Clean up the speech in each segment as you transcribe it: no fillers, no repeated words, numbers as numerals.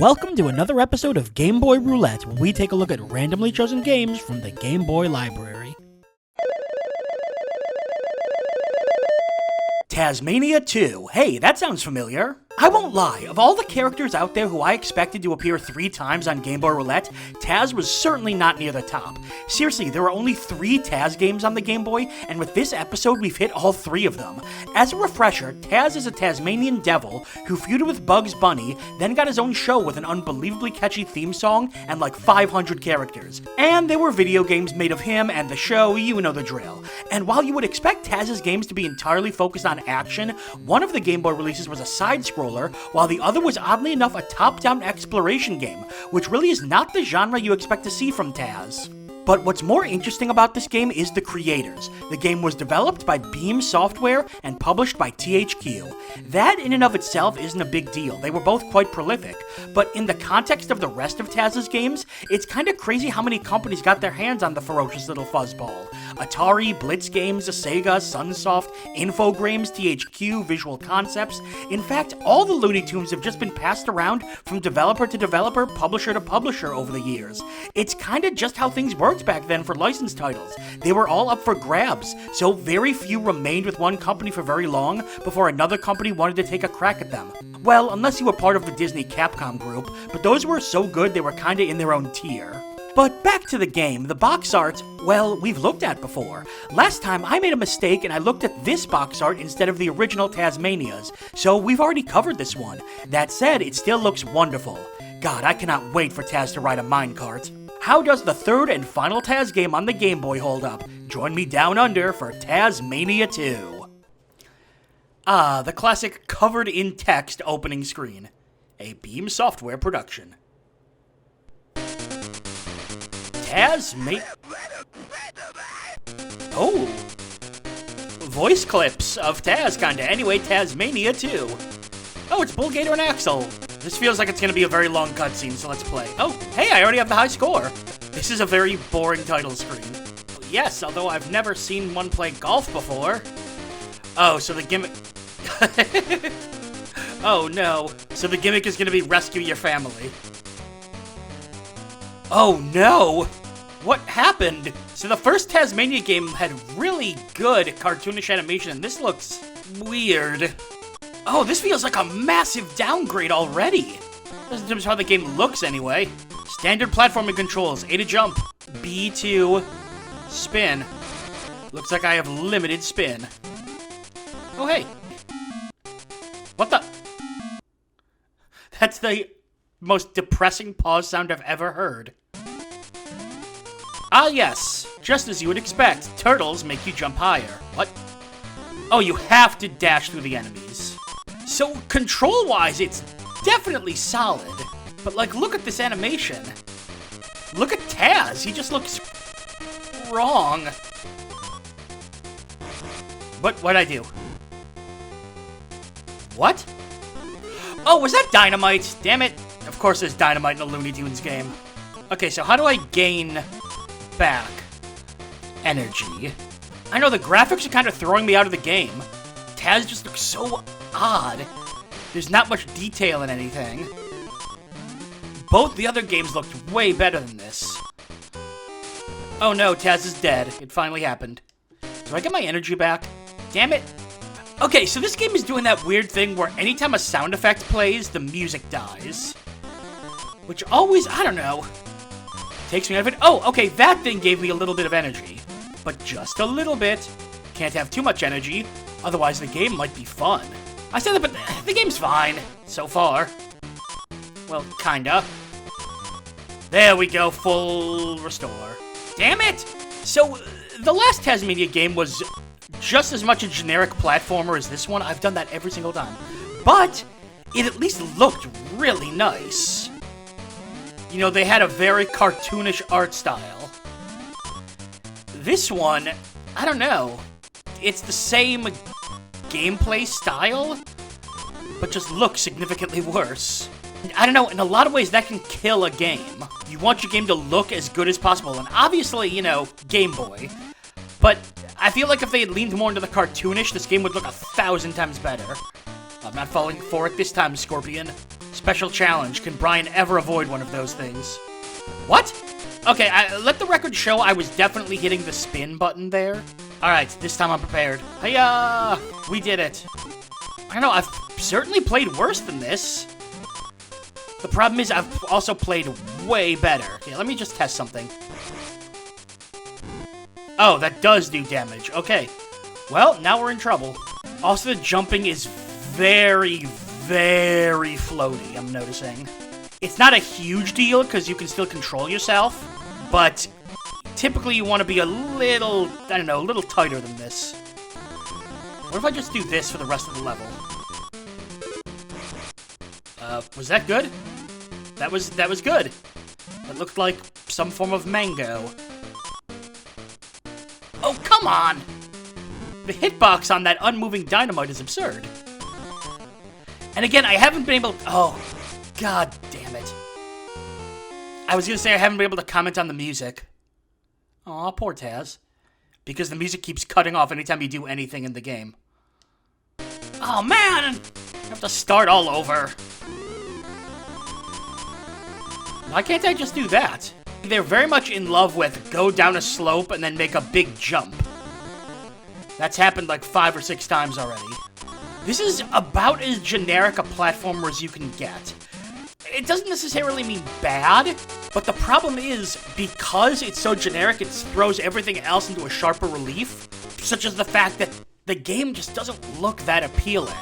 Welcome to another episode of Game Boy Roulette, where we take a look at randomly chosen games from the Game Boy library. Taz-Mania 2. Hey, that sounds familiar. I won't lie, of all the characters out there who I expected to appear 3 times on Game Boy Roulette, Taz was certainly not near the top. Seriously, there are only 3 Taz games on the Game Boy, and with this episode we've hit all 3 of them. As a refresher, Taz is a Tasmanian devil who feuded with Bugs Bunny, then got his own show with an unbelievably catchy theme song and like 500 characters. And there were video games made of him and the show, you know the drill. And while you would expect Taz's games to be entirely focused on action, one of the Game Boy releases was a side-scroller, while the other was oddly enough a top-down exploration game, which really is not the genre you expect to see from Taz. But what's more interesting about this game is the creators. The game was developed by Beam Software and published by THQ. That in and of itself isn't a big deal, they were both quite prolific, but in the context of the rest of Taz's games, it's kinda crazy how many companies got their hands on the ferocious little fuzzball. Atari, Blitz Games, Sega, Sunsoft, Infogrames, THQ, Visual Concepts. In fact, all the Looney Tunes have just been passed around from developer to developer, publisher to publisher over the years. It's kinda just how things worked back then for licensed titles. They were all up for grabs, so very few remained with one company for very long before another company wanted to take a crack at them. Well, unless you were part of the Disney Capcom group, but those were so good they were kinda in their own tier. But back to the game, the box art, well, we've looked at before. Last time I made a mistake and I looked at this box art instead of the original Taz-Mania's, so we've already covered this one. That said, it still looks wonderful. God, I cannot wait for Taz to ride a minecart. How does the third and final Taz game on the Game Boy hold up? Join me down under for Taz-Mania 2. Ah, the classic covered in text opening screen. A Beam Software production. Taz-Mania... Oh! Voice clips of Taz, kinda. Anyway, Taz-Mania 2. Oh, it's Bull Gator and Axel. This feels like it's gonna be a very long cutscene, so let's play. Oh, hey, I already have the high score. This is a very boring title screen. Yes, although I've never seen one play golf before. Oh, so the gimmick... Oh, no. So the gimmick is gonna be rescue your family. Oh, no! What happened? So the first Taz-Mania game had really good cartoonish animation, and this looks weird. Oh, this feels like a massive downgrade already. In terms of how the game looks, anyway. Standard platforming controls. A to jump. B to spin. Looks like I have limited spin. Oh, hey. What the? That's the most depressing pause sound I've ever heard. Ah, yes. Just as you would expect. Turtles make you jump higher. What? Oh, you have to dash through the enemies. So, control-wise, it's definitely solid. But, like, look at this animation. Look at Taz. He just looks wrong. What'd I do? What? Oh, was that dynamite? Damn it. Of course there's dynamite in a Looney Tunes game. Okay, so how do I gain back energy? I know the graphics are kind of throwing me out of the game. Taz just looks so odd. There's not much detail in anything. Both the other games looked way better than this. Oh no, Taz is dead. It finally happened. Do I get my energy back? Damn it. Okay, so this game is doing that weird thing where anytime a sound effect plays, the music dies. Which always, I don't know, takes me out of it. Oh, okay, that thing gave me a little bit of energy. But just a little bit. Can't have too much energy, otherwise the game might be fun. I said that, but the game's fine, so far. Well, kinda. There we go, full restore. Damn it! So, the last Taz-Mania game was just as much a generic platformer as this one. I've done that every single time. But, it at least looked really nice. You know, they had a very cartoonish art style. This one, I don't know. It's the same gameplay style, but just looks significantly worse. I don't know, in a lot of ways that can kill a game. You want your game to look as good as possible, and obviously, you know, Game Boy. But I feel like if they had leaned more into the cartoonish, this game would look 1,000 times better. I'm not falling for it this time, Scorpion. Special challenge, can Brian ever avoid one of those things? What? Okay, let the record show I was definitely hitting the spin button there. Alright, this time I'm prepared. Hiya! We did it. I don't know, I've certainly played worse than this. The problem is I've also played way better. Yeah, let me just test something. Oh, that does do damage. Okay. Well, now we're in trouble. Also, the jumping is very, very floaty, I'm noticing. It's not a huge deal, because you can still control yourself, but typically you want to be a little, I don't know, a little tighter than this. What if I just do this for the rest of the level? Was that good? That was good. It looked like some form of mango. Oh, come on! The hitbox on that unmoving dynamite is absurd. And again, I haven't been able to... Oh, god damn it. I was gonna say I haven't been able to comment on the music. Aw, poor Taz. Because the music keeps cutting off anytime you do anything in the game. Oh man! I have to start all over. Why can't I just do that? They're very much in love with go down a slope and then make a big jump. That's happened like 5 or 6 times already. This is about as generic a platformer as you can get. It doesn't necessarily mean bad, but the problem is, because it's so generic, it throws everything else into a sharper relief, such as the fact that the game just doesn't look that appealing.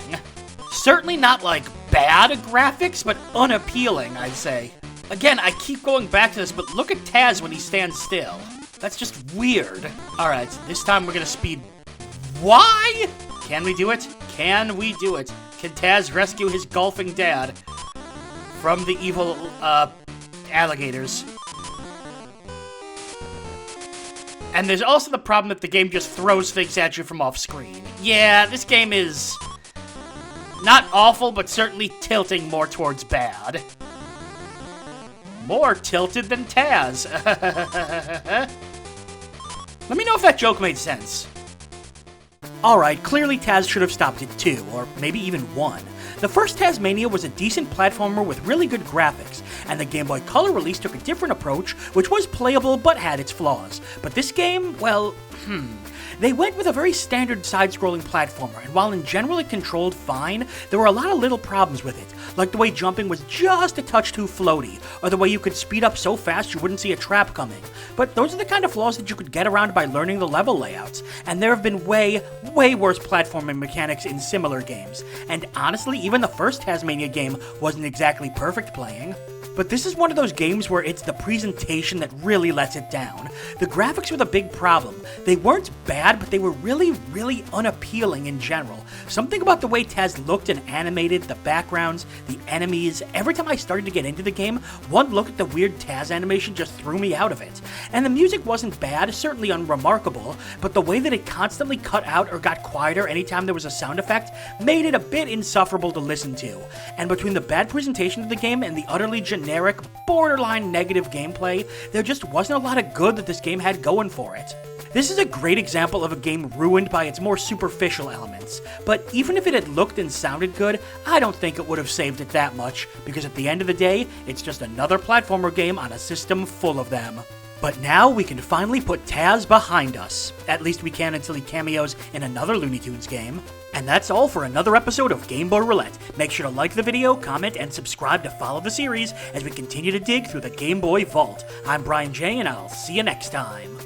Certainly not like bad graphics, but unappealing, I'd say. Again, I keep going back to this, but look at Taz when he stands still. That's just weird. Alright, this time we're gonna speed... Why? Can we do it? Can we do it? Can Taz rescue his golfing dad from the evil, alligators? And there's also the problem that the game just throws things at you from off-screen. Yeah, this game is... not awful, but certainly tilting more towards bad. More tilted than Taz. Let me know if that joke made sense. Alright, clearly Taz should have stopped at 2, or maybe even 1. The first Taz-Mania was a decent platformer with really good graphics, and the Game Boy Color release took a different approach, which was playable but had its flaws. But this game, well, They went with a very standard side-scrolling platformer, and while in general it controlled fine, there were a lot of little problems with it, like the way jumping was just a touch too floaty, or the way you could speed up so fast you wouldn't see a trap coming. But those are the kind of flaws that you could get around by learning the level layouts, and there have been way worse platforming mechanics in similar games. And honestly, even the first Taz-Mania game wasn't exactly perfect playing. But this is one of those games where it's the presentation that really lets it down. The graphics were the big problem. They weren't bad, but they were really unappealing in general. Something about the way Taz looked and animated, the backgrounds, the enemies, every time I started to get into the game, one look at the weird Taz animation just threw me out of it. And the music wasn't bad, certainly unremarkable, but the way that it constantly cut out or got quieter anytime there was a sound effect made it a bit insufferable to listen to. And between the bad presentation of the game and the utterly generic, borderline negative gameplay, there just wasn't a lot of good that this game had going for it. This is a great example of a game ruined by its more superficial elements, but even if it had looked and sounded good, I don't think it would have saved it that much, because at the end of the day, it's just another platformer game on a system full of them. But now we can finally put Taz behind us. At least we can until he cameos in another Looney Tunes game. And that's all for another episode of Game Boy Roulette. Make sure to like the video, comment, and subscribe to follow the series as we continue to dig through the Game Boy vault. I'm Brian J, and I'll see you next time.